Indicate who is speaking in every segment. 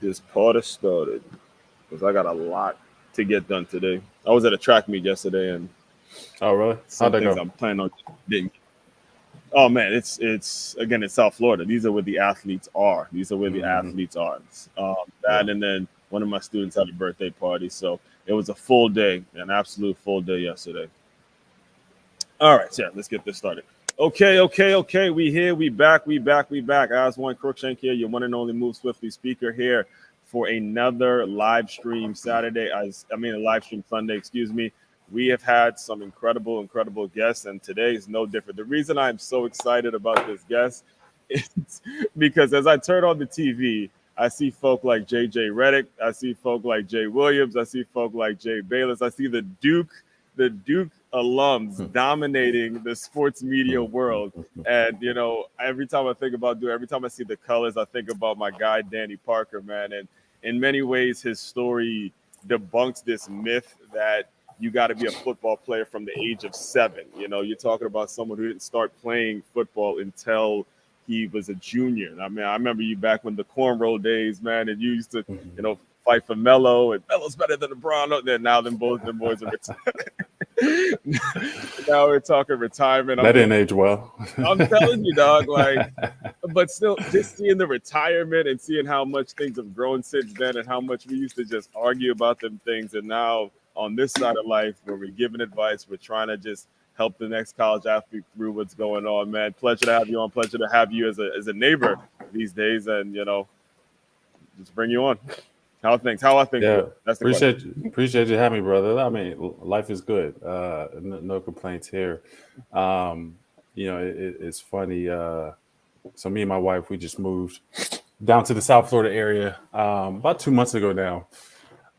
Speaker 1: this party started because I got a lot to get done today. I was at a track meet yesterday, and
Speaker 2: Oh, really?
Speaker 1: some
Speaker 2: How'd that
Speaker 1: things
Speaker 2: go?
Speaker 1: I'm planning on didn't. Oh man, it's again it's South Florida. These are where the athletes are. These are where the
Speaker 2: Hmm.
Speaker 1: athletes are.
Speaker 2: Yeah.
Speaker 1: That and then one of my students had a birthday party, so it was a full day, an absolute full day yesterday. All right, so yeah, let's get this started. Okay. We here, we back. Aswand Cruickshank here, your one and only Move Swiftly speaker here for another live stream Saturday. A live stream Sunday, excuse me. We have had some incredible guests, and today is no different. The reason I'm so excited about this guest is because as I turn on the TV, I see folk like JJ Redick, I see folk like Jay Williams, I see folk like Jay Bayless, I see the Duke alums dominating the sports media world. And every time I think about Duke, every time I see the colors, I think about my guy Danny Parker, man. And in many ways, his story debunks this myth that you got to be a football player from the age of 7. You're talking about someone who didn't start playing football until he was a junior. I mean, I remember you back when the cornrow days, man, and you used to, fight for Melo, and Melo's better than LeBron. Then now them boys are retired. Now we're talking retirement.
Speaker 2: That didn't age well.
Speaker 1: I'm telling you, dog. Like, but still, just seeing the retirement and seeing how much things have grown since then, and how much we used to just argue about them things, and now on this side of life, where we're giving advice, we're trying to just help the next college athlete through what's going on, man. Pleasure to have you on. Pleasure to have you as a neighbor these days, and just bring you on. How things? How are things?
Speaker 2: Yeah,
Speaker 1: That's the question.
Speaker 2: appreciate you having me, brother. I mean, life is good. No complaints here. Um, it's funny. So me and my wife, we just moved down to the South Florida area about 2 months ago now.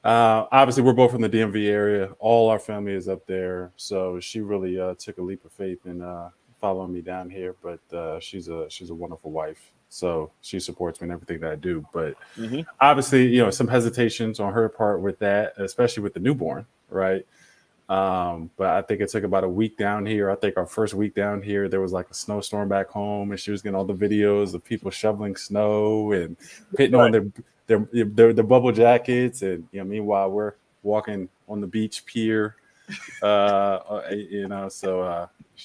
Speaker 2: Obviously, we're both from the DMV area. All our family is up there, so she really took a leap of faith in following me down here. But she's a wonderful wife, so she supports me in everything that I do. But
Speaker 1: Mm-hmm.
Speaker 2: obviously, some hesitations on her part with that, especially with the newborn, right? But I think it took about a week down here. I think our first week down here, there was like a snowstorm back home, and she was getting all the videos of people shoveling snow and putting on
Speaker 1: Right.
Speaker 2: their bubble jackets, and meanwhile we're walking on the beach pier. So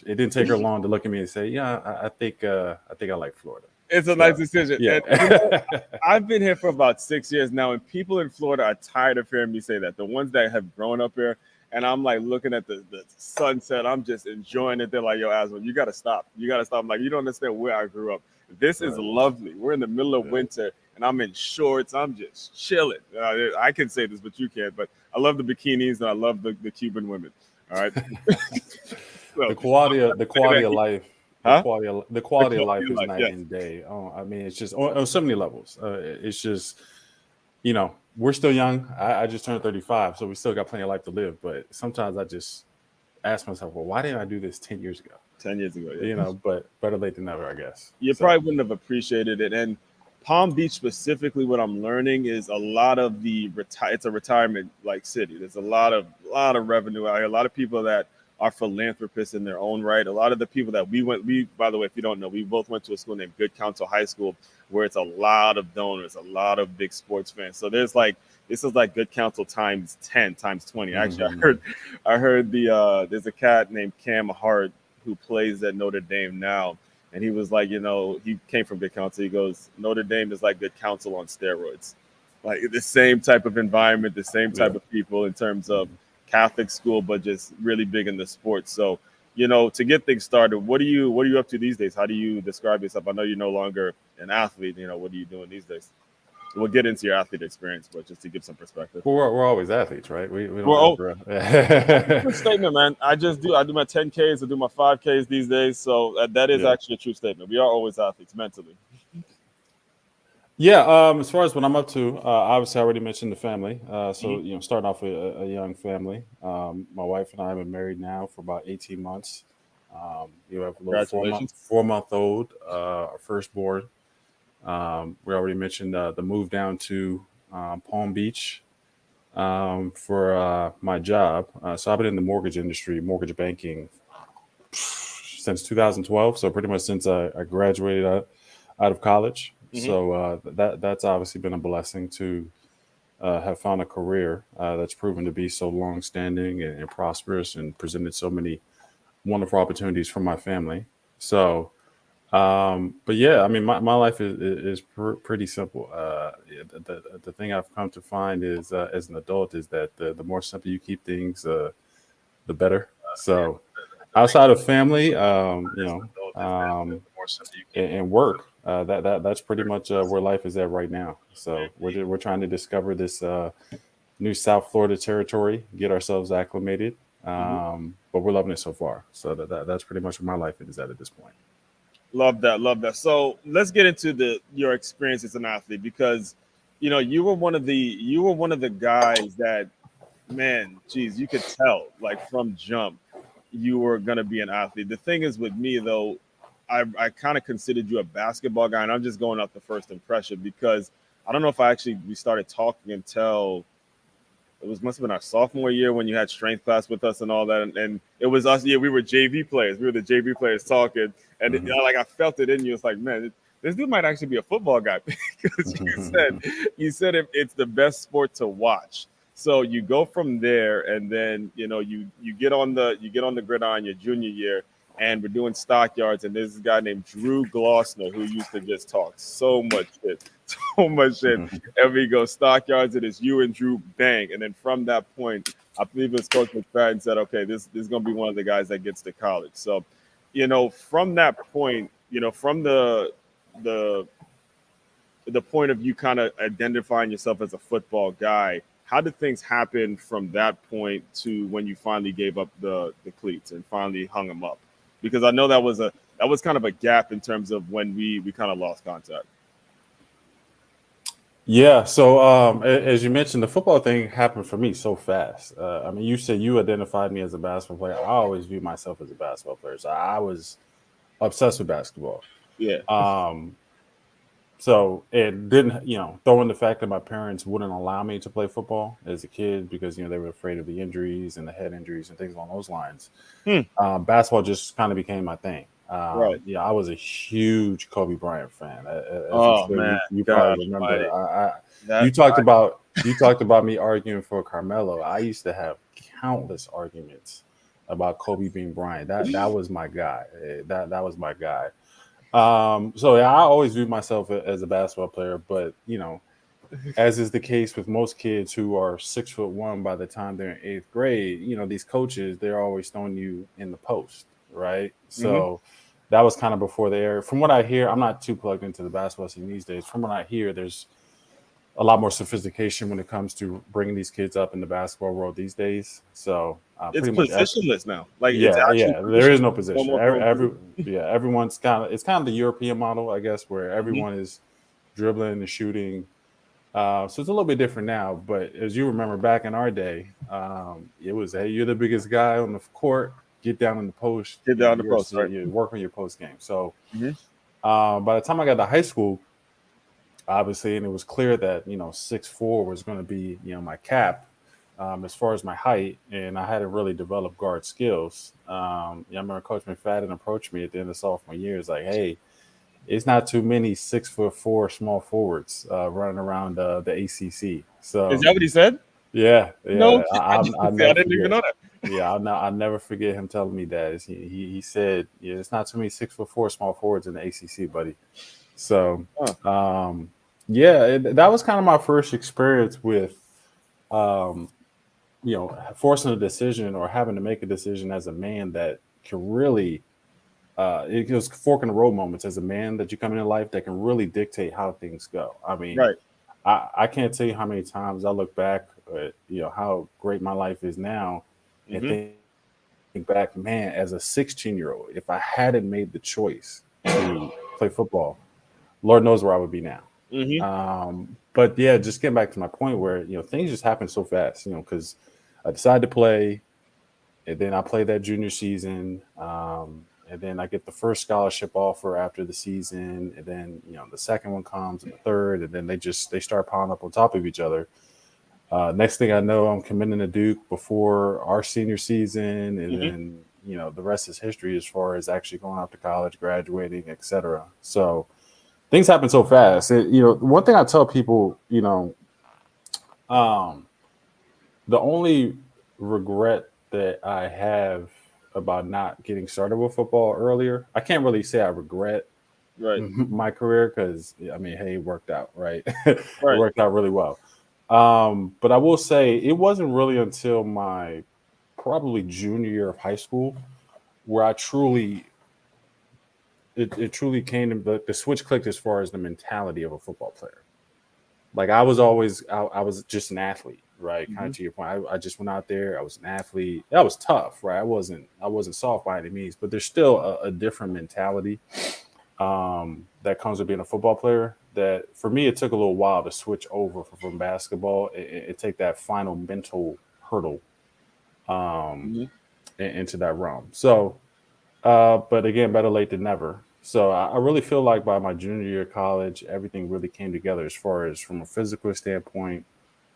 Speaker 2: it didn't take her long to look at me and say, "Yeah, I think I like Florida."
Speaker 1: It's a nice
Speaker 2: So
Speaker 1: decision.
Speaker 2: yeah.
Speaker 1: And I've been here for about 6 years now, and people in Florida are tired of hearing me say that. The ones that have grown up here, and I'm like looking at the sunset, I'm just enjoying it. They're like, "Yo, Aswin, you gotta stop. You gotta stop." I'm like, "You don't understand where I grew up. This is
Speaker 2: Right.
Speaker 1: lovely. We're in the middle of
Speaker 2: Yeah.
Speaker 1: winter, and I'm in shorts. I'm just chilling. I can say this, but you can't. But I love the bikinis, and I love the Cuban women. All right.
Speaker 2: the
Speaker 1: So,
Speaker 2: quality of life
Speaker 1: huh?
Speaker 2: the
Speaker 1: The
Speaker 2: quality of
Speaker 1: quality
Speaker 2: life
Speaker 1: of
Speaker 2: is
Speaker 1: life,
Speaker 2: night
Speaker 1: yes.
Speaker 2: and day. Oh, I mean, it's just on so many levels. It's just we're still young. I just turned 35, so we still got plenty of life to live. But sometimes I just ask myself, well, why didn't I do this 10 years ago?
Speaker 1: 10 years ago, yeah.
Speaker 2: But better late than never, I guess.
Speaker 1: You
Speaker 2: So
Speaker 1: probably wouldn't have appreciated it. And Palm Beach specifically, what I'm learning is a lot of it's a retirement like city. There's a lot of revenue out here. A lot of people that are philanthropists in their own right. A lot of the people that we by the way, if you don't know, we both went to a school named Good Counsel High School, where it's a lot of donors, a lot of big sports fans. So this is like Good Counsel times 10, times 20. Actually,
Speaker 2: mhm.
Speaker 1: I heard there's a cat named Cam Hart who plays at Notre Dame now. And he was like, he came from Good Counsel. He goes, Notre Dame is like Good Counsel on steroids. Like the same type of environment, the same type
Speaker 2: Yeah.
Speaker 1: of people in terms of Catholic school, but just really big in the sports. So, to get things started, what are you up to these days? How do you describe yourself? I know you're no longer an athlete. What are you doing these days? We'll get into your athlete experience, but just to give some perspective.
Speaker 2: Well, we're always athletes, right? We
Speaker 1: Well,
Speaker 2: don't ever.
Speaker 1: true statement, man. I do my 10Ks, I do my 5Ks these days. So that is
Speaker 2: Yeah.
Speaker 1: actually a true statement. We are always athletes mentally.
Speaker 2: Yeah, as far as what I'm up to, obviously I already mentioned the family. So
Speaker 1: Mhm.
Speaker 2: starting off with a young family. My wife and I have been married now for about 18 months. You have a little
Speaker 1: Congratulations.
Speaker 2: 4 month old, our firstborn. We already mentioned the move down to Palm Beach for my job. So I've been in the mortgage industry, mortgage banking, since 2012. So pretty much since I graduated out of college.
Speaker 1: Hmm.
Speaker 2: So that's obviously been a blessing to have found a career that's proven to be so long-standing and prosperous and presented so many wonderful opportunities for my family. So, but yeah, I mean, my life is pretty simple. The thing I've come to find is as an adult is that the more simple you keep things, the better. So outside of family, and work, that's pretty much where life is at right now. So we're trying to discover this new South Florida territory, get ourselves acclimated.
Speaker 1: Hmm.
Speaker 2: But we're loving it so far. So that's pretty much where my life is at this point.
Speaker 1: Love that, love that. So let's get into the your experience as an athlete, because you were one of the guys that, man, geez, you could tell like from jump you were gonna be an athlete. The thing is with me though, I kind of considered you a basketball guy, and I'm just going off the first impression because I don't know if we started talking until it was must have been our sophomore year when you had strength class with us and all that, and it was us. Yeah, we were JV players. We were the JV players talking, and
Speaker 2: Hmm.
Speaker 1: like I felt it in you. It's like, man, this dude might actually be a football guy because you said it's the best sport to watch. So you go from there, and then you get on the gridiron your junior year, and we're doing stockyards, and there's this guy named Drew Glossner who used to just talk so much shit, so much shit. And we go stockyards, and it's you and Drew, bang. And then from that point, I believe it was Coach McFadden said, okay, this is going to be one of the guys that gets to college. So, from that point, from the the point of you kind of identifying yourself as a football guy, how did things happen from that point to when you finally gave up the cleats and finally hung them up? Because I know that was kind of a gap in terms of when we kind of lost contact.
Speaker 2: Yeah. So as you mentioned, the football thing happened for me so fast. I mean, you said you identified me as a basketball player. I always view myself as a basketball player. So I was obsessed with basketball.
Speaker 1: Yeah.
Speaker 2: Um, So it didn't, throw in the fact that my parents wouldn't allow me to play football as a kid because they were afraid of the injuries and the head injuries and things along those lines.
Speaker 1: Hmm.
Speaker 2: Basketball just kind of became my thing.
Speaker 1: Right.
Speaker 2: Yeah, I was a huge Kobe Bryant fan. As I'm
Speaker 1: Oh
Speaker 2: sure
Speaker 1: man,
Speaker 2: you probably
Speaker 1: God
Speaker 2: remember.
Speaker 1: Almighty. That
Speaker 2: You talked about me arguing for Carmelo. I used to have countless arguments about Kobe being Bryant. That was my guy. That was my guy. So yeah, I always viewed myself as a basketball player, but as is the case with most kids who are 6'1" by the time they're in eighth grade, these coaches, they're always throwing you in the post, right?
Speaker 1: hmm
Speaker 2: So that was kind of before the era. From what I hear, I'm not too plugged into the basketball scene these days. From what I hear, there's a lot more sophistication when it comes to bringing these kids up in the basketball world these days. So
Speaker 1: it's
Speaker 2: pretty much,
Speaker 1: positionless now. Like it's
Speaker 2: yeah,
Speaker 1: actually
Speaker 2: yeah. There is
Speaker 1: positionless.
Speaker 2: no
Speaker 1: No
Speaker 2: position.
Speaker 1: more throwing people.
Speaker 2: Yeah, everyone's it's kind of the European model, I guess, where
Speaker 1: Hmm.
Speaker 2: everyone is dribbling and shooting. So it's a little bit different now. But as you remember back in our day, it was, hey, you're the biggest guy on the court. Get down in the post.
Speaker 1: Get down the post, right?
Speaker 2: You work on your post game. So
Speaker 1: Hmm.
Speaker 2: by the time I got to high school, obviously, and it was clear that 6'4" was going to be my cap as far as my height, and I hadn't really developed guard skills. Yeah, I remember Coach McFadden approached me at the end of sophomore year. It's like, hey, it's not too many 6'4" small forwards running around the ACC.
Speaker 1: Is
Speaker 2: So
Speaker 1: that what he said?
Speaker 2: yeah,
Speaker 1: No,
Speaker 2: yeah, I'll
Speaker 1: see, I
Speaker 2: never
Speaker 1: didn't even
Speaker 2: forget.
Speaker 1: know that.
Speaker 2: Yeah, I'll never forget him telling me that. He said, yeah, it's not too many 6'4" small forwards in the ACC, buddy. So,
Speaker 1: Huh.
Speaker 2: um, yeah, that was kind of my first experience with, um, forcing a decision or having to make a decision as a man that can really, it was fork in the road moments as a man that you come into life that can really dictate how things go. I mean,
Speaker 1: Right.
Speaker 2: I can't tell you how many times I look back at, how great my life is now and
Speaker 1: Hmm.
Speaker 2: think back, man, as a 16-year-old, if I hadn't made the choice to play football, Lord knows where I would be now.
Speaker 1: Hmm.
Speaker 2: But yeah, just getting back to my point where things just happen so fast. Because I decided to play, and then I played that junior season, and then I get the first scholarship offer after the season, and then the second one comes, and the third, and then they start piling up on top of each other. Next thing I know, I'm committing to Duke before our senior season, and
Speaker 1: Hmm.
Speaker 2: then the rest is history as far as actually going off to college, graduating, etc. So things happen so fast. One thing I tell people, um, the only regret that I have about not getting started with football earlier, I can't really say I regret
Speaker 1: Right,
Speaker 2: my career because I mean, hey, it worked out, right? It
Speaker 1: right.
Speaker 2: worked out really well. But I will say it wasn't really until my probably junior year of high school where I truly it truly came to the switch clicked as far as the mentality of a football player. Like I was just an athlete, right? Kind
Speaker 1: Hmm.
Speaker 2: of to your point. I just went out there. I was an athlete. That was tough, right? I wasn't soft by any means, but there's still a different mentality that comes with being a football player. That for me, it took a little while to switch over from basketball and take that final mental hurdle um,
Speaker 1: Hmm.
Speaker 2: into that realm. So, but again, better late than never. So I really feel like by my junior year of college, everything really came together as far as from a physical standpoint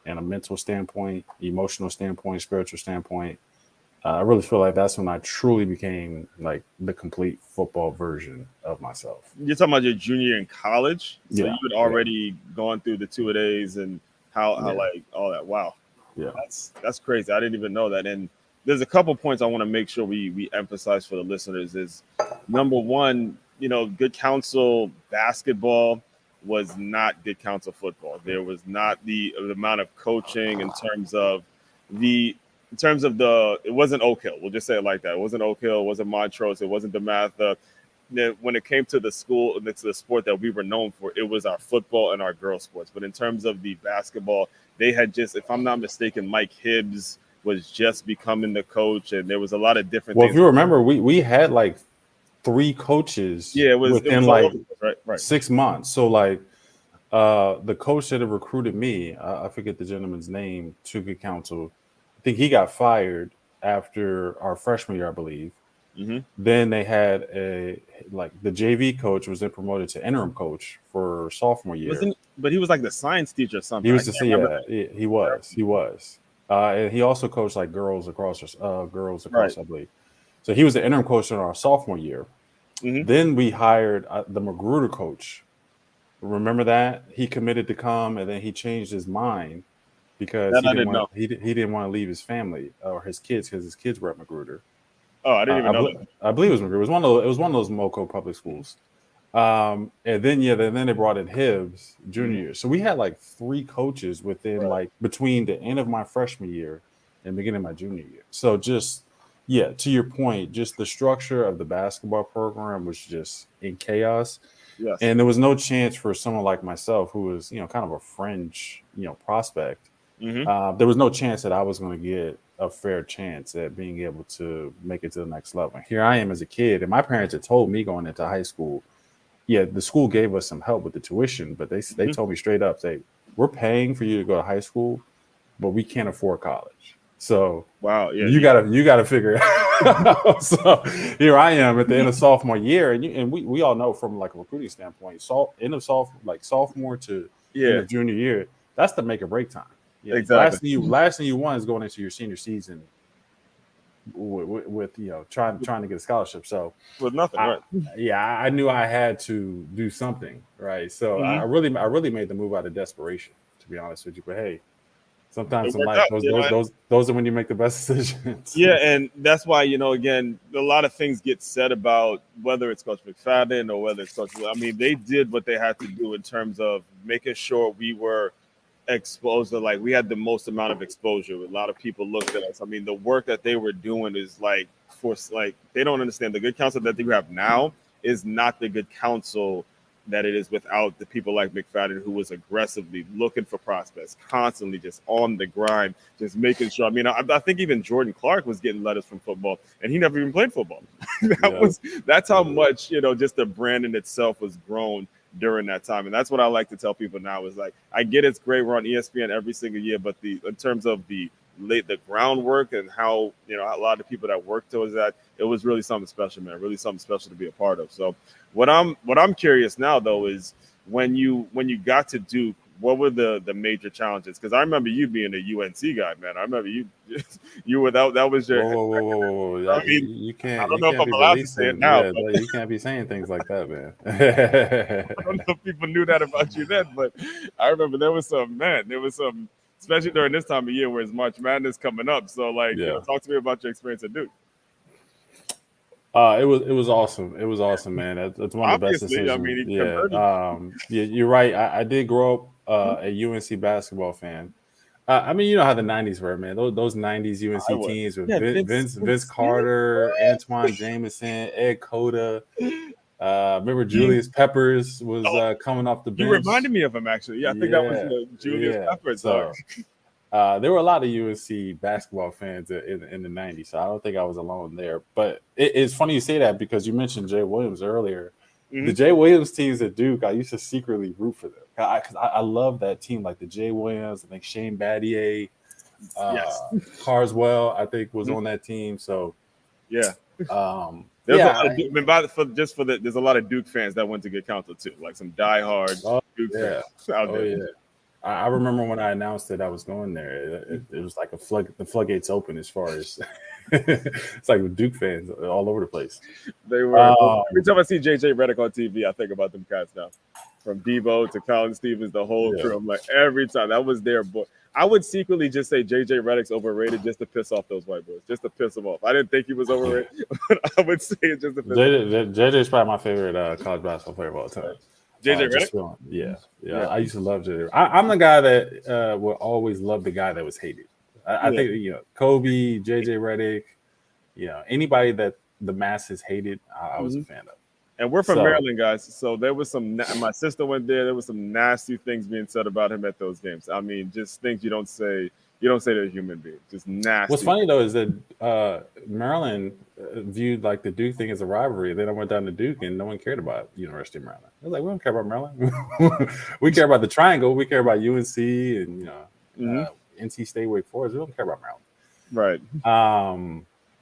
Speaker 2: and a mental standpoint, emotional standpoint, spiritual standpoint. I really feel like that's when I truly became like the complete football version of myself.
Speaker 1: You're talking about your junior year in college, so you
Speaker 2: Yeah,
Speaker 1: had
Speaker 2: yeah,
Speaker 1: already gone through the two a days and how
Speaker 2: yeah,
Speaker 1: like all that. Wow,
Speaker 2: yeah.
Speaker 1: that's crazy. I didn't even know that. And there's a couple points I want to make sure we emphasize for the listeners. Is number one, good counsel basketball was not good counsel football. There was not the amount of coaching the in terms of the it wasn't Oak Hill. We'll just say it like that. It wasn't Oak Hill. It wasn't Montrose. It wasn't DeMatha. When it came to the school, to the sport that we were known for, it was our football and our girls sports. But in terms of the basketball, they had just, if I'm not mistaken, Mike Hibbs was just becoming the coach, and there was a lot of different
Speaker 2: Well, if
Speaker 1: things.
Speaker 2: you remember, we had like three coaches
Speaker 1: Yeah, it was
Speaker 2: within
Speaker 1: all
Speaker 2: like
Speaker 1: over the place, right, right,
Speaker 2: 6 months. So like the coach that had recruited me, I forget the gentleman's name, to good counsel. I think he got fired after our freshman year, I believe.
Speaker 1: hmm
Speaker 2: Then they had the JV coach was then promoted to interim coach for sophomore year.
Speaker 1: wasn't, but he was like the science teacher or
Speaker 2: He
Speaker 1: something. I
Speaker 2: was to
Speaker 1: can't
Speaker 2: see,
Speaker 1: remember
Speaker 2: yeah,
Speaker 1: that.
Speaker 2: he was, and he also coached like girls
Speaker 1: Right.
Speaker 2: across, I believe. So he was the interim coach in our sophomore year.
Speaker 1: hmm
Speaker 2: Then we hired the Magruder coach. Remember that he committed to come, and then he changed his mind because
Speaker 1: That I didn't know.
Speaker 2: he didn't want to leave his family or his kids because his kids were at Magruder.
Speaker 1: Oh, I didn't even know that.
Speaker 2: I believe it was Magruder. It was one of those Moco public schools. And then then they brought in Hibbs junior
Speaker 1: Hmm.
Speaker 2: year. So we had like three coaches within
Speaker 1: Right.
Speaker 2: like between the end of my freshman year and beginning of my junior year. So just yeah, to your point, just the structure of the basketball program was just in chaos.
Speaker 1: Yes.
Speaker 2: And there was no chance for someone like myself, who was, kind of a fringe, prospect.
Speaker 1: hmm
Speaker 2: There was no chance that I was going to get a fair chance at being able to make it to the next level. Here I am as a kid, and my parents had told me going into high school, yeah, the school gave us some help with the tuition, but they
Speaker 1: hmm
Speaker 2: told me straight up, say, we're paying for you to go to high school, but we can't afford college. So
Speaker 1: Wow. Yeah.
Speaker 2: you gotta figure it out. So here I am at the end of sophomore year, and we all know from like a recruiting standpoint, end of sophomore to end
Speaker 1: Yeah.
Speaker 2: of junior year, that's the make or break time.
Speaker 1: Exactly.
Speaker 2: Last thing you want is going into your senior season with trying to get a scholarship. So
Speaker 1: With nothing.
Speaker 2: I
Speaker 1: Right.
Speaker 2: I knew I had to do something, right? So
Speaker 1: hmm
Speaker 2: I really made the move out of desperation, to be honest with you. But hey, sometimes
Speaker 1: It
Speaker 2: in
Speaker 1: worked
Speaker 2: life,
Speaker 1: out.
Speaker 2: those are when you make the best decisions.
Speaker 1: Yeah, and that's why again, a lot of things get said about whether it's Coach McFadden or whether it's Coach. I mean, they did what they had to do in terms of making sure we were exposed to, like, we had the most amount of exposure. A lot of people looked at us. I mean, the work that they were doing is like they don't understand the good counsel that they have now is not the good counsel that it is without the people like McFadden, who was aggressively looking for prospects, constantly just on the grind, just making sure. I mean, I think even Jordan Clark was getting letters from football, and he never even played football.
Speaker 2: Yeah,
Speaker 1: That's how
Speaker 2: yeah,
Speaker 1: much just the brand in itself was grown during that time. And that's what I like to tell people now is, like, I get it's great we're on ESPN every single year, but in terms of the groundwork and how a lot of people that work towards that, it was really something special, man. Really something special to be a part of. So what I'm curious now though is when you got to Duke, what were the major challenges? Because I remember you being a UNC guy, man. I remember you you were that was your.
Speaker 2: Whoa.
Speaker 1: I mean,
Speaker 2: You
Speaker 1: I
Speaker 2: can't
Speaker 1: don't know if I'm
Speaker 2: be
Speaker 1: allowed to say it
Speaker 2: releasing.
Speaker 1: now,
Speaker 2: Yeah,
Speaker 1: but
Speaker 2: you can't be saying things like that, man.
Speaker 1: I don't know if people knew that about you then. But I remember there was some, especially during this time of year where it's March Madness coming up. So like,
Speaker 2: Yeah.
Speaker 1: talk to me about your experience at Duke.
Speaker 2: It was awesome. It was awesome, man. That's one of the best
Speaker 1: Obviously, I
Speaker 2: decisions.
Speaker 1: mean, he
Speaker 2: Yeah.
Speaker 1: converted.
Speaker 2: Yeah, you're right. I did grow up a UNC basketball fan. I mean, you know how the '90s were, man. Those '90s
Speaker 1: I
Speaker 2: UNC
Speaker 1: was.
Speaker 2: teams with
Speaker 1: Yeah,
Speaker 2: Vince
Speaker 1: Smith.
Speaker 2: Carter, Antoine Jameson, Ed Cota. Remember Julius Peppers was
Speaker 1: Oh,
Speaker 2: coming off the
Speaker 1: you
Speaker 2: bench.
Speaker 1: reminded me of him actually. Yeah, I think that was
Speaker 2: Yeah,
Speaker 1: Julius
Speaker 2: yeah.
Speaker 1: Peppers.
Speaker 2: So there were a lot of UNC basketball fans in the '90s, so I don't think I was alone there. But it's funny you say that because you mentioned Jay Williams earlier.
Speaker 1: Mm-hmm.
Speaker 2: The Jay Williams teams at Duke, I used to secretly root for them because I love that team, like the Jay Williams. I think Shane Battier,
Speaker 1: Yes.
Speaker 2: Carswell, I think was on that team. So
Speaker 1: yeah.
Speaker 2: There's
Speaker 1: a lot of Duke, there's a lot of Duke fans that went to get counted too, like some diehard Duke fans out there.
Speaker 2: Yeah. I remember when I announced that I was going there, it was like the floodgates open as far as it's like with Duke fans all over the place.
Speaker 1: They were every time I see JJ Redick on TV, I think about them guys now. From Debo to Colin Stevens, the whole crew. I'm like, every time that was their boy. I would secretly just say JJ Redick's overrated just to piss off those white boys, just to piss them off. I didn't think he was overrated, but I would say it just to piss them off.
Speaker 2: JJ is probably my favorite college basketball player of all time.
Speaker 1: JJ Redick?
Speaker 2: Yeah. I used to love JJ. I'm the guy that will always love the guy that was hated. I think Kobe, JJ Redick, anybody that the masses hated, I was a fan of.
Speaker 1: And we're from Maryland, guys. So there was my sister went there. There was some nasty things being said about him at those games. I mean, just things you don't say to a human being. Just nasty.
Speaker 2: What's funny though is that Maryland viewed like the Duke thing as a rivalry. Then I went down to Duke and no one cared about University of Maryland. I was like, we don't care about Maryland. We care about the Triangle. We care about UNC and NC State, Wake Forest. We don't care about Maryland.
Speaker 1: Right.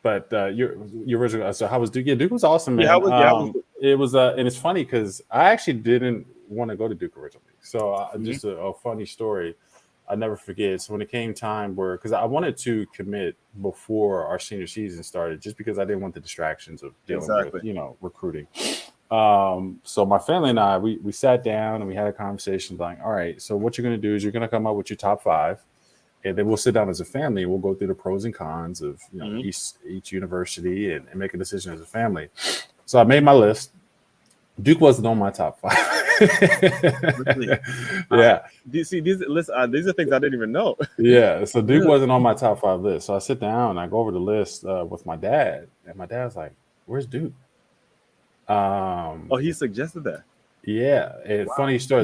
Speaker 2: But your original. So how was Duke? Yeah, Duke was awesome, man. It was and it's funny because I actually didn't want to go to Duke originally. So just a funny story. I never forget. So when it came time because I wanted to commit before our senior season started, just because I didn't want the distractions of dealing with recruiting. So my family and I, we sat down and we had a conversation like, all right, so what you're going to do is you're going to come up with your top 5. And then we'll sit down as a family and we'll go through the pros and cons of each university and make a decision as a family. So I made my list. Duke wasn't on my top 5. Yeah.
Speaker 1: See, these are things I didn't even know.
Speaker 2: Yeah. So Duke wasn't on my top 5 list. So I sit down and I go over the list with my dad. And my dad's like, where's Duke?
Speaker 1: He suggested that.
Speaker 2: Yeah. And funny story.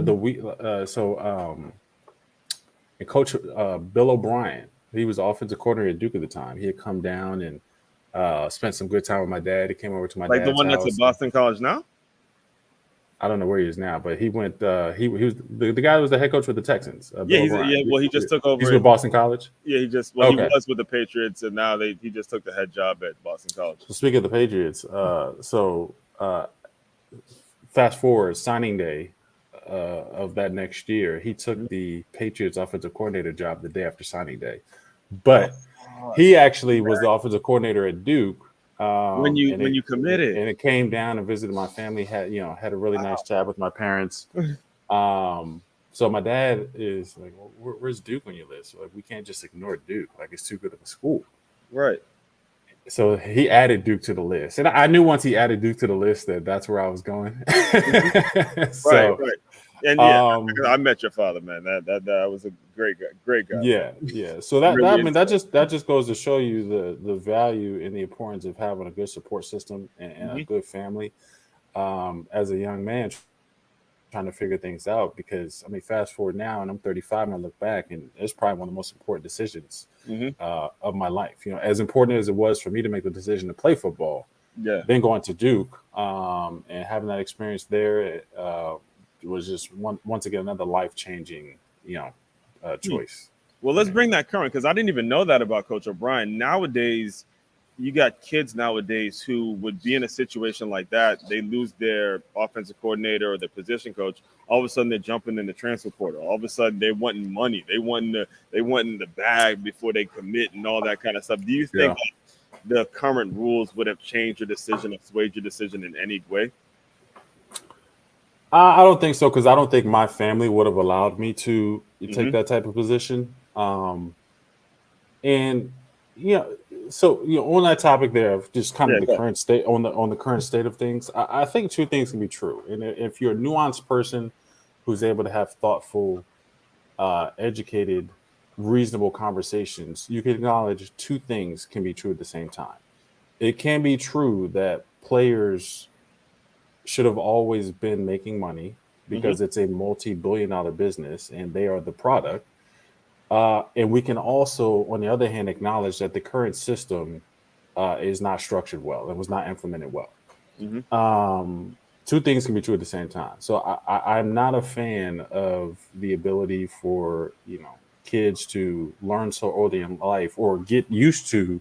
Speaker 2: And Coach Bill O'Brien, he was the offensive coordinator at Duke at the time. He had come down and spent some good time with my dad. He came over to my dad's house.
Speaker 1: Like the one that's at Boston College now?
Speaker 2: I don't know where he is now, but he went. He was the guy who was the head coach with the Texans.
Speaker 1: He just took over.
Speaker 2: He's with Boston College.
Speaker 1: Yeah, he was with the Patriots, and now he just took the head job at Boston College.
Speaker 2: So speaking of the Patriots, fast forward signing day. Of that next year, he took the Patriots offensive coordinator job the day after signing day, but he actually was the offensive coordinator at Duke
Speaker 1: when you committed,
Speaker 2: and it came down and visited my family. Had a really nice chat with my parents. So my dad is like, well, "Where's Duke on your list? Like, we can't just ignore Duke. Like, it's too good of a school."
Speaker 1: Right.
Speaker 2: So he added Duke to the list, and I knew once he added Duke to the list that's where I was going.
Speaker 1: Right. And I met your father, man. That was a great guy.
Speaker 2: Yeah. So that just goes to show you the value and the importance of having a good support system and a good family. As a young man trying to figure things out, because I mean, fast forward now, and I'm 35, and I look back, and it's probably one of the most important decisions of my life. As important as it was for me to make the decision to play football, then going to Duke and having that experience there. Was just once again another life-changing choice.
Speaker 1: Well, let's bring that current, because I didn't even know that about Coach O'Brien. Nowadays, you got kids nowadays who would be in a situation like that. They lose their offensive coordinator or their position coach. All of a sudden, they're jumping in the transfer portal. All of a sudden, they're wanting money. They wanting the bag before they commit and all that kind of stuff. Do you think
Speaker 2: Yeah.
Speaker 1: the current rules would have changed your decision or swayed your decision in any way?
Speaker 2: I don't think so, because I don't think my family would have allowed me to take
Speaker 1: Mm-hmm.
Speaker 2: that type of position. And you know, so on that topic there of just kind of
Speaker 1: Yeah,
Speaker 2: the
Speaker 1: go.
Speaker 2: current state on the current state of things, I think two things can be true. And if you're a nuanced person who's able to have thoughtful, educated, reasonable conversations, you can acknowledge two things can be true at the same time. It can be true that players should have always been making money
Speaker 1: Mm-hmm.
Speaker 2: because it's a multi-billion-dollar business and they are the product. And we can also, on the other hand, acknowledge that the current system is not structured well. It was not implemented well.
Speaker 1: Mm-hmm.
Speaker 2: Two things can be true at the same time. So I'm not a fan of the ability for kids to learn so early in life or get used to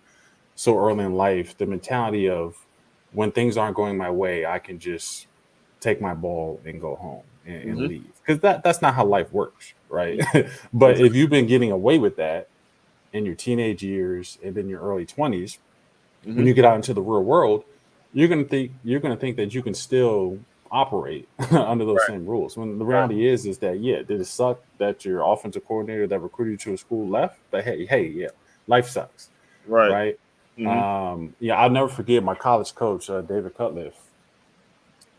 Speaker 2: so early in life the mentality of when things aren't going my way, I can just take my ball and go home and
Speaker 1: Mm-hmm.
Speaker 2: leave, because that's not how life works, right? But if
Speaker 1: Exactly.
Speaker 2: you've been getting away with that in your teenage years and then your early 20s, when
Speaker 1: Mm-hmm.
Speaker 2: you get out into the real world, you're gonna think that you can still operate under those
Speaker 1: Right.
Speaker 2: same rules. When the
Speaker 1: Right.
Speaker 2: reality is that, yeah, did it suck that your offensive coordinator that recruited you to a school left? But hey, yeah, life sucks,
Speaker 1: Right.
Speaker 2: right?
Speaker 1: Mm-hmm.
Speaker 2: Yeah, I'll never forget my college coach, David Cutliff.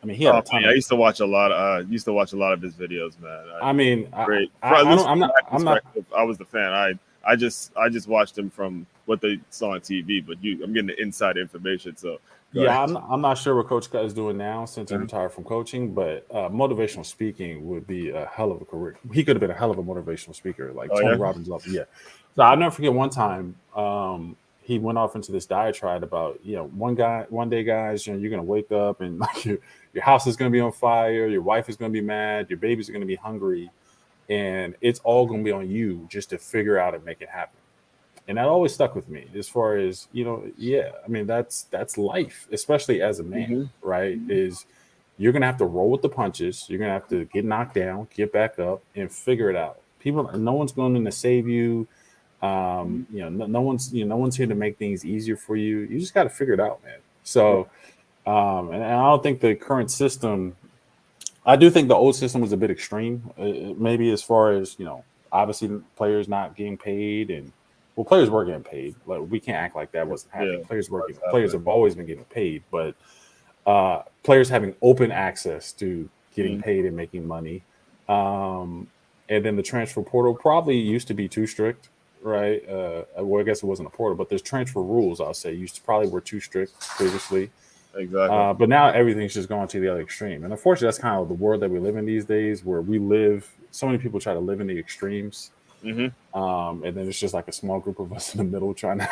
Speaker 2: I mean, he had
Speaker 1: Oh
Speaker 2: a
Speaker 1: man,
Speaker 2: ton
Speaker 1: I
Speaker 2: of.
Speaker 1: used to watch a lot of his videos, man.
Speaker 2: I mean,
Speaker 1: Great. At
Speaker 2: I
Speaker 1: least
Speaker 2: don't.
Speaker 1: from my
Speaker 2: I'm not.
Speaker 1: perspective, I was the fan. I just watched him from what they saw on TV, but I'm getting the inside information. So go ahead.
Speaker 2: Yeah, I'm not sure what Coach Scott is doing now since he
Speaker 1: Uh-huh.
Speaker 2: retired from coaching, but motivational speaking would be a hell of a career. He could have been a hell of a motivational speaker, like
Speaker 1: Oh
Speaker 2: Tony
Speaker 1: yeah.
Speaker 2: Robbins level. Yeah. So I'll never forget one time he went off into this diatribe about, one day, guys, you're gonna wake up and like your house is gonna be on fire, your wife is gonna be mad, your babies are gonna be hungry, and it's all gonna be on you just to figure out and make it happen. And that always stuck with me as far as, yeah, I mean, that's life, especially as a man,
Speaker 1: Mm-hmm.
Speaker 2: right? Is you're gonna have to roll with the punches, you're gonna have to get knocked down, get back up, and figure it out. No one's going to save you. No one's here to make things easier for you. You just got to figure it out, man. So and I don't think the current system, I do think the old system was a bit extreme, maybe as far as, obviously players not getting paid, and well, players were getting paid. Like, we can't act like that wasn't
Speaker 1: Yeah,
Speaker 2: happening.
Speaker 1: what's
Speaker 2: Players
Speaker 1: happening?
Speaker 2: have always been getting paid, but players having open access to getting
Speaker 1: Mm-hmm.
Speaker 2: paid and making money, um, and then the transfer portal probably used to be too strict, right? Well, I guess it wasn't a portal, but there's transfer rules. I'll say used to probably were too strict previously.
Speaker 1: Exactly.
Speaker 2: But now everything's just going to the other extreme. And unfortunately, that's kind of the world that we live in these days, where so many people try to live in the extremes.
Speaker 1: Mm-hmm.
Speaker 2: And then it's just like a small group of us in the middle trying to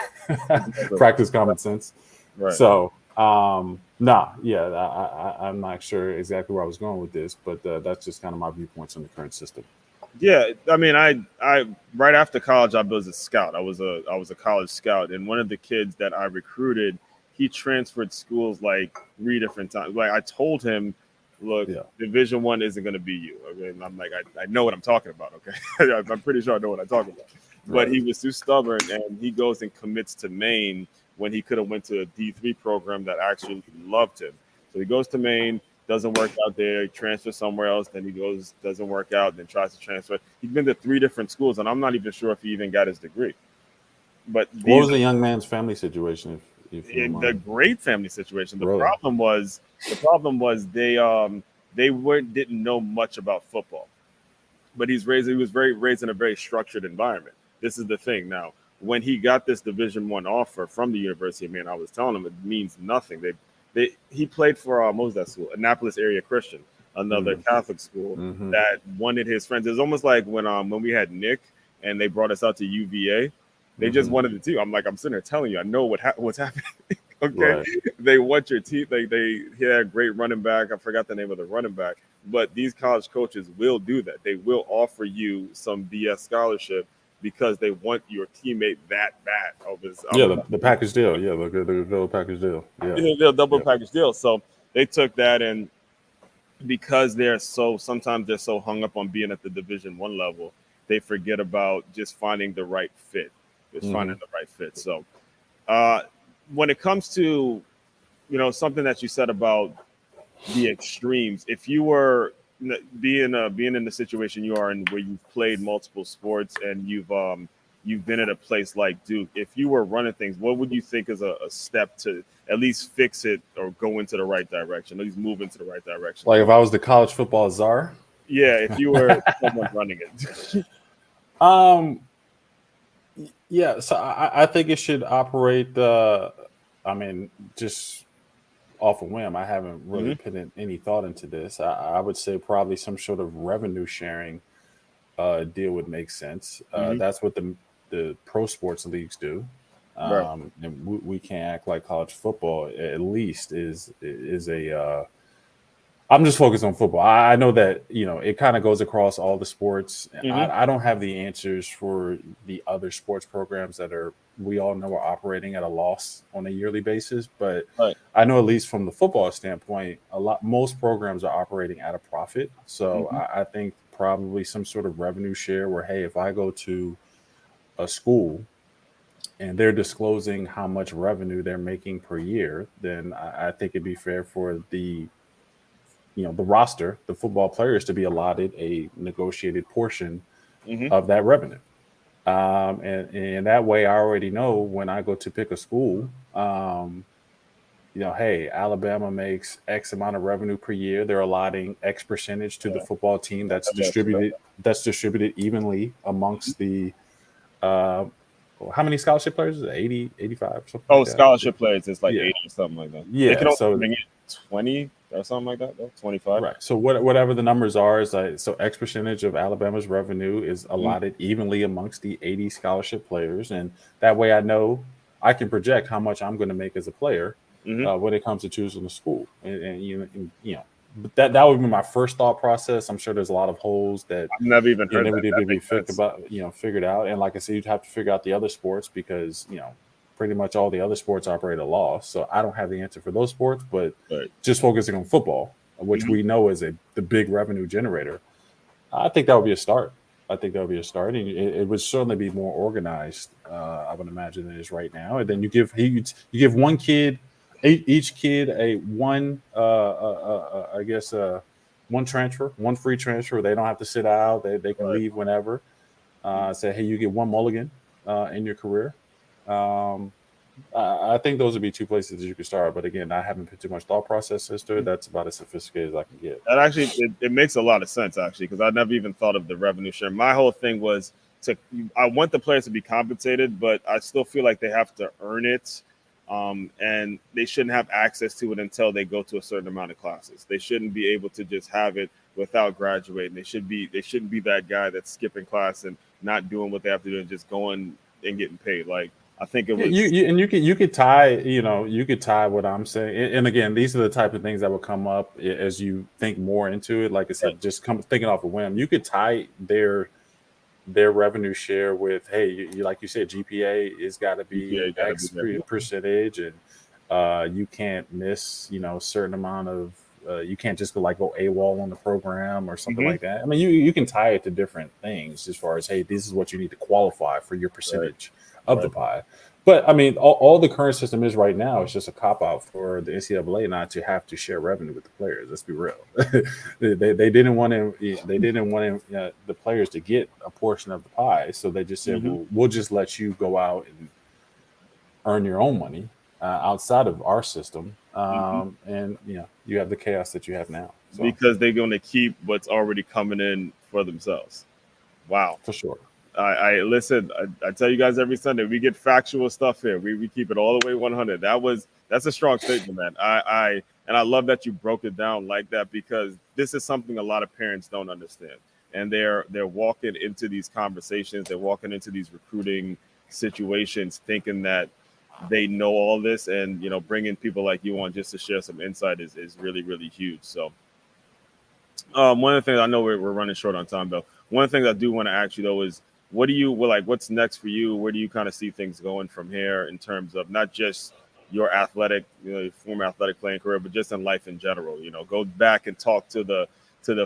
Speaker 1: Exactly.
Speaker 2: practice common sense.
Speaker 1: Right.
Speaker 2: So, nah, yeah, I'm not sure exactly where I was going with this, but that's just kind of my viewpoints on the current system.
Speaker 1: Yeah, I mean, I right after college, I was a scout. I was a college scout, and one of the kids that I recruited, he transferred schools like 3 different times. Like I told him, look,
Speaker 2: Yeah.
Speaker 1: Division 1 isn't going to be you. Okay, and I'm like, I know what I'm talking about. Okay, I'm pretty sure I know what I'm talking about. But
Speaker 2: Right.
Speaker 1: he was too stubborn, and he goes and commits to Maine when he could have went to a D3 program that actually loved him. So he goes to Maine, doesn't work out there, he transfers somewhere else, then he goes, doesn't work out, then tries to transfer. He's been to 3 different schools, and I'm not even sure if he even got his degree. But
Speaker 2: What
Speaker 1: these
Speaker 2: was the young man's family situation, if you don't
Speaker 1: the
Speaker 2: mind?
Speaker 1: great family situation. The
Speaker 2: Really?
Speaker 1: problem was they weren't didn't know much about football. But he was very raised in a very structured environment. This is the thing. Now, when he got this Division 1 offer from the University of Maine, I was telling him it means nothing. He played for what was that school? Annapolis Area Christian, another
Speaker 2: Mm,
Speaker 1: Catholic school
Speaker 2: hmm.
Speaker 1: that wanted his friends. It was almost like when we had Nick and they brought us out to UVA. They just
Speaker 2: Hmm.
Speaker 1: wanted it too. I'm like, I'm sitting there telling you, I know what's happening. Okay,
Speaker 2: Right.
Speaker 1: they want your teeth. He had a great running back. I forgot the name of the running back, but these college coaches will do that. They will offer you some BS scholarship because they want your teammate that bad.
Speaker 2: The package deal. Yeah, the package deal. Yeah.
Speaker 1: They'll double
Speaker 2: Yeah.
Speaker 1: package deal. So they took that, and because sometimes they're so hung up on being at the Division 1 level, they forget about just finding the right fit. Just finding the right fit. So uh, when it comes to something that you said about the extremes, if you were being in the situation you are in, where you've played multiple sports and you've been at a place like Duke, if you were running things, what would you think is a step to at least fix it or go into the right direction, at least move into the right direction?
Speaker 2: Like if I was the college football czar.
Speaker 1: Yeah, if you were someone running it.
Speaker 2: um yeah, so I think it should operate I mean, just off a whim. I haven't really
Speaker 1: Hmm.
Speaker 2: put in any thought into this. I would say probably some sort of revenue sharing deal would make sense.
Speaker 1: Hmm.
Speaker 2: That's what the pro sports leagues do.
Speaker 1: Right.
Speaker 2: And we can't act like college football at least is a I'm just focused on football. I know that it kind of goes across all the sports.
Speaker 1: Hmm.
Speaker 2: I don't have the answers for the other sports programs that we all know are operating at a loss on a yearly basis, but
Speaker 1: Right.
Speaker 2: I know at least from the football standpoint, most programs are operating at a profit. So
Speaker 1: Hmm.
Speaker 2: I think probably some sort of revenue share where, hey, if I go to a school and they're disclosing how much revenue they're making per year, then I think it'd be fair for the roster, the football players, to be allotted a negotiated portion
Speaker 1: Hmm.
Speaker 2: of that revenue. And that way, I already know when I go to pick a school, hey, Alabama makes X amount of revenue per year. They're allotting X percentage to the
Speaker 1: Yeah.
Speaker 2: football team that's
Speaker 1: I got you.
Speaker 2: distributed evenly amongst the uh, how many scholarship players is it? 80, 85, something
Speaker 1: Oh,
Speaker 2: like that.
Speaker 1: scholarship players, it's like
Speaker 2: Yeah.
Speaker 1: 80 or something like that. They can
Speaker 2: Yeah.
Speaker 1: only
Speaker 2: So
Speaker 1: bring in 20 or something like that, though. 25.
Speaker 2: right. So whatever the numbers are is like, so X percentage of Alabama's revenue is allotted evenly amongst the 80 scholarship players, and that way I know I can project how much I'm going to make as a player
Speaker 1: Hmm.
Speaker 2: when it comes to choosing a school, and but that would be my first thought process. I'm sure there's a lot of holes that
Speaker 1: I've never even heard
Speaker 2: never
Speaker 1: that.
Speaker 2: did
Speaker 1: That
Speaker 2: to be
Speaker 1: makes sense.
Speaker 2: figured out. And like I said, you'd have to figure out the other sports because pretty much all the other sports operate at a loss. So I don't have the answer for those sports, but
Speaker 1: Right.
Speaker 2: just focusing on football, which
Speaker 1: Hmm.
Speaker 2: we know is the big revenue generator, I think that would be a start. I think that would be a start, and it would certainly be more organized. I would imagine than it is right now. And then you give one kid, each kid a one, I guess, one transfer, one free transfer. They don't have to sit out. They can
Speaker 1: Right.
Speaker 2: leave whenever. Say, hey, you get one mulligan in your career. Um, I think those would be two places that you could start. But again, I haven't put too much thought process into it. That's about as sophisticated as I can get.
Speaker 1: That actually it makes a lot of sense actually, because I never even thought of the revenue share. My whole thing was to I want the players to be compensated, but I still feel like they have to earn it. And they shouldn't have access to it until they go to a certain amount of classes. They shouldn't be able to just have it without graduating. They shouldn't be that guy that's skipping class and not doing what they have to do and just going and getting paid. Like I think it
Speaker 2: Yeah,
Speaker 1: was.
Speaker 2: you could tie you could tie what I'm saying, and again, these are the type of things that will come up as you think more into it. Like I
Speaker 1: Right.
Speaker 2: said, just come thinking off a whim. You could tie their revenue share with, hey, like you said, GPA is got to be
Speaker 1: GPA got to be
Speaker 2: X
Speaker 1: there.
Speaker 2: percentage, and you can't miss certain amount of you can't just go AWOL on the program or something
Speaker 1: Hmm.
Speaker 2: like that. I mean, you can tie it to different things as far as, hey, this is what you need to qualify for your
Speaker 1: Right.
Speaker 2: percentage of the
Speaker 1: Right.
Speaker 2: pie. But I mean, all the current system is right now is just a cop out for the NCAA not to have to share revenue with the players. Let's be real. They didn't want the players to get a portion of the pie, so they just said,
Speaker 1: Hmm.
Speaker 2: "Well, we'll just let you go out and earn your own money outside of our system."
Speaker 1: Hmm.
Speaker 2: And you have the chaos that you have now. So
Speaker 1: Because they're going to keep what's already coming in for themselves. Wow.
Speaker 2: for sure.
Speaker 1: I listen. I tell you guys every Sunday we get factual stuff here. We keep it all the way 100. That's a strong statement, man. I love that you broke it down like that, because this is something a lot of parents don't understand, and they're walking into these conversations, they're walking into these recruiting situations thinking that they know all this, and bringing people like you on just to share some insight is really really huge. So one of the things I know we're running short on time though. One of the things I do want to ask you though is what do you like? What's next for you? Where do you kind of see things going from here in terms of not just your athletic, your former athletic playing career, but just in life in general? Go back and talk to the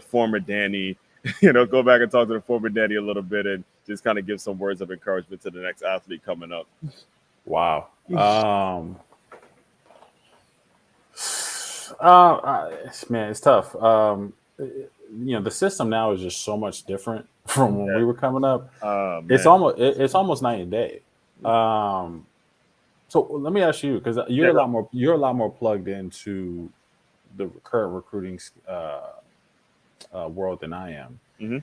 Speaker 1: former Danny. Go back and talk to the former Danny a little bit and just kind of give some words of encouragement to the next athlete coming up.
Speaker 2: Wow. Man, it's tough. The system now is just so much different from when we were coming up. It's almost night and day. So let me ask you, because you're a lot more plugged into the current recruiting world than I am.
Speaker 1: Mm-hmm.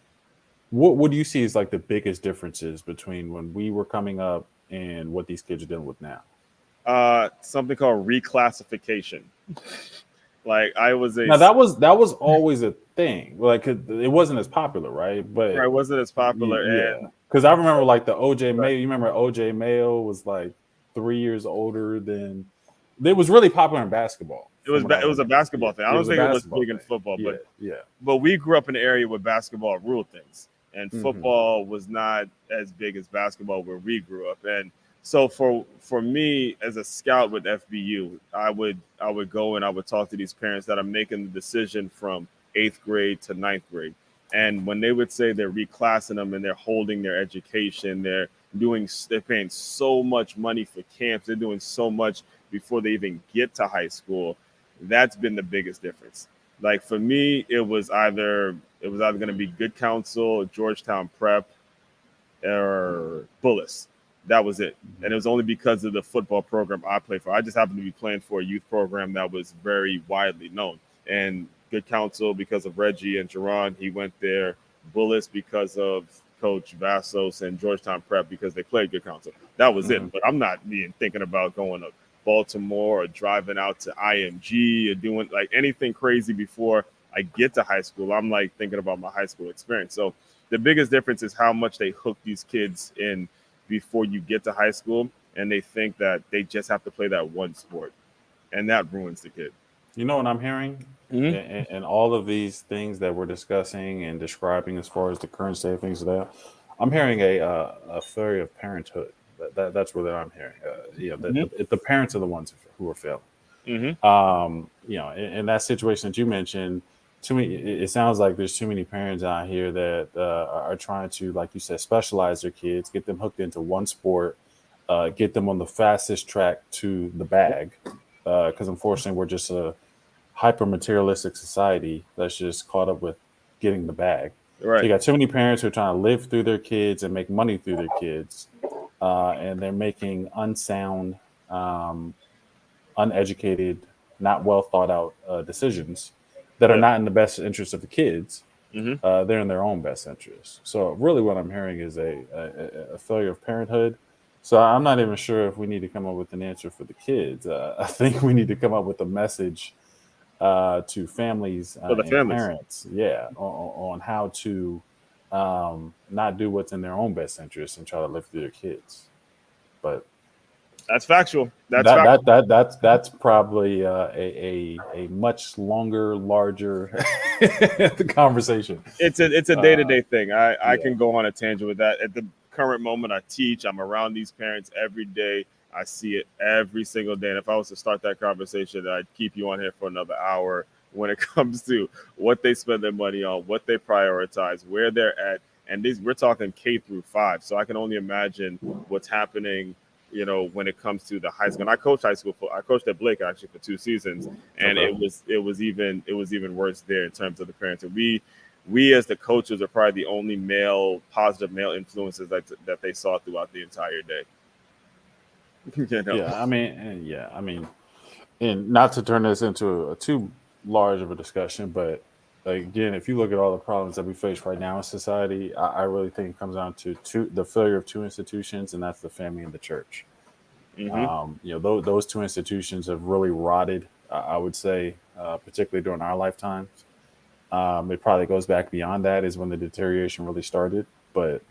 Speaker 2: What do you see as like the biggest differences between when we were coming up and what these kids are dealing with now?
Speaker 1: Something called reclassification. Like I was
Speaker 2: now that was always a thing. Like it wasn't as popular, right? But
Speaker 1: it wasn't as popular.
Speaker 2: Yeah, because I remember like the OJ Mayo. You remember OJ Mayo was like 3 years older than. It was really popular in basketball.
Speaker 1: It was a basketball thing. I don't think it was big in football, but we grew up in an area where basketball ruled things, and football was not as big as basketball where we grew up. And so for me as a scout with FBU, I would go and I would talk to these parents that are making the decision from 8th grade to 9th grade. And when they would say they're reclassing them and they're holding their education, they're paying so much money for camps, they're doing so much before they even get to high school. That's been the biggest difference. Like for me, it was either going to be Good Counsel, Georgetown Prep, or Bullis. That was it. And it was only because of the football program I played for. I just happened to be playing for a youth program that was very widely known. And Good Counsel because of Reggie and Jerron, he went there. Bullis because of Coach Vassos, and Georgetown Prep because they played Good Counsel. That was it. But I'm not even thinking about going to Baltimore or driving out to IMG or doing like anything crazy before I get to high school. I'm like thinking about my high school experience. So the biggest difference is how much they hook these kids in before you get to high school, and they think that they just have to play that one sport, and that ruins the kid.
Speaker 2: You know what I'm hearing? And all of these things that we're discussing and describing as far as the current state of things there, I'm hearing a theory of parenthood. That's what I'm hearing. The parents are the ones who are failing. In that situation that you mentioned, it sounds like there's too many parents out here that are trying to, like you said, specialize their kids, get them hooked into one sport, get them on the fastest track to the bag. Because unfortunately, we're just a hyper materialistic society that's just caught up with getting the bag.
Speaker 1: Right.
Speaker 2: So you got too many parents who are trying to live through their kids and make money through their kids, and they're making unsound, uneducated, not well thought out decisions that are not in the best interest of the kids. They're in their own best interest. So really what I'm hearing is a failure of parenthood. So I'm not even sure if we need to come up with an answer for the kids. I think we need to come up with a message to families and parents, on how to not do what's in their own best interest and try to live through their kids. But
Speaker 1: that's factual.
Speaker 2: That's probably a much longer, larger conversation.
Speaker 1: It's a day-to-day thing. I can go on a tangent with that. At the current moment, I teach. I'm around these parents every day. I see it every single day. And if I was to start that conversation, I'd keep you on here for another hour when it comes to what they spend their money on, what they prioritize, where they're at. And we're talking K through 5. So I can only imagine what's happening, when it comes to the high school. And I coached high school. I coached at Blake actually for 2 seasons. And it was even worse there in terms of the parents. And we as the coaches are probably the only positive male influences that they saw throughout the entire day.
Speaker 2: And not to turn this into a too large of a discussion, but again, if you look at all the problems that we face right now in society, I really think it comes down to the failure of 2 institutions, and that's the family and the church. Those 2 institutions have really rotted, I would say, particularly during our lifetimes. It probably goes back beyond that is when the deterioration really started, but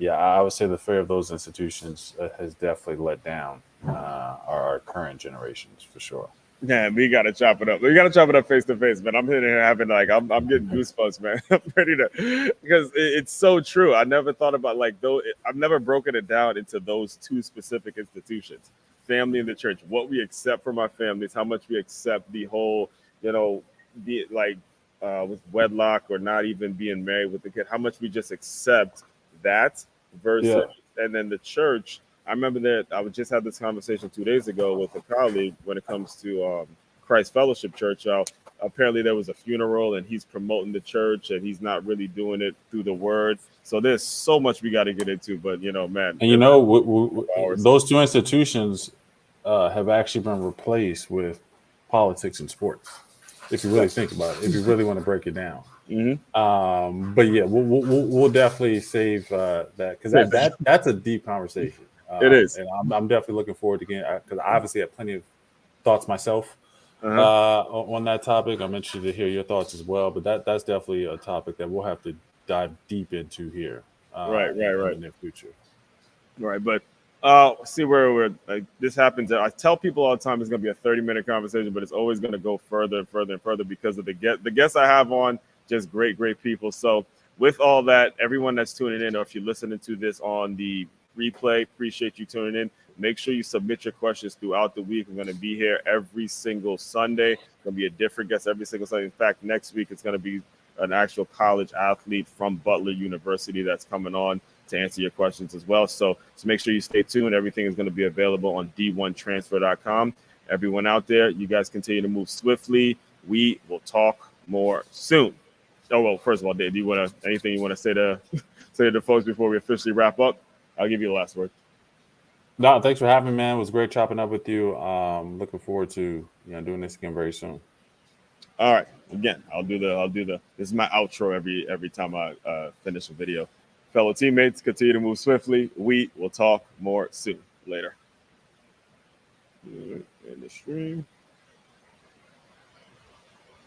Speaker 2: I would say the failure of those institutions has definitely let down our current generations for sure.
Speaker 1: Yeah, we gotta chop it up. We gotta chop it up face to face, man. I'm hitting here having like I'm getting goosebumps, man. I'm ready to because it's so true. I never thought about like though I've never broken it down into those two specific institutions, family and the church. What we accept from our families, how much we accept the whole, you know, be like with wedlock or not even being married with the kid, how much we just accept that versus
Speaker 2: Yeah.
Speaker 1: and then the church. I remember that I would just had this conversation 2 days ago with a colleague when it comes to Christ Fellowship Church. Apparently, there was a funeral and he's promoting the church and he's not really doing it through the word. So there's so much we got to get into. But, you know, man,
Speaker 2: And
Speaker 1: there's hours.
Speaker 2: those two institutions have actually been replaced with politics and sports. If you really think about it, if you really want to break it down.
Speaker 1: Mm-hmm.
Speaker 2: But yeah, we'll definitely save that because that's a deep conversation.
Speaker 1: It is.
Speaker 2: And I'm definitely looking forward to getting because I obviously have plenty of thoughts myself
Speaker 1: Uh-huh.
Speaker 2: on that topic. I'm interested to hear your thoughts as well. But that's definitely a topic that we'll have to dive deep into here
Speaker 1: Right, right,
Speaker 2: in the
Speaker 1: right.
Speaker 2: near future.
Speaker 1: Right, but see where we're like this happens. I tell people all the time it's gonna be a 30-minute conversation, but it's always gonna go further and further and further because of the guests I have on, just great people. So with all that, everyone that's tuning in, or if you're listening to this on the replay, appreciate you tuning in. Make sure you submit your questions throughout the week. I'm gonna be here every single Sunday. Gonna be a different guest every single Sunday. In fact, next week it's gonna be an actual college athlete from Butler University that's coming on to answer your questions as well. So make sure you stay tuned. Everything is going to be available on d1transfer.com. Everyone out there, you guys continue to move swiftly. We will talk more soon. Oh, well, first of all, Dave, do you want to anything you want to say to say to the folks before we officially wrap up? I'll give you the last word.
Speaker 2: No, thanks for having me, man. It was great chopping up with you. Looking forward to doing this again very soon.
Speaker 1: All right. Again, I'll do the this is my outro every time I finish a video. Fellow teammates, continue to move swiftly. We will talk more soon. Later. In the stream.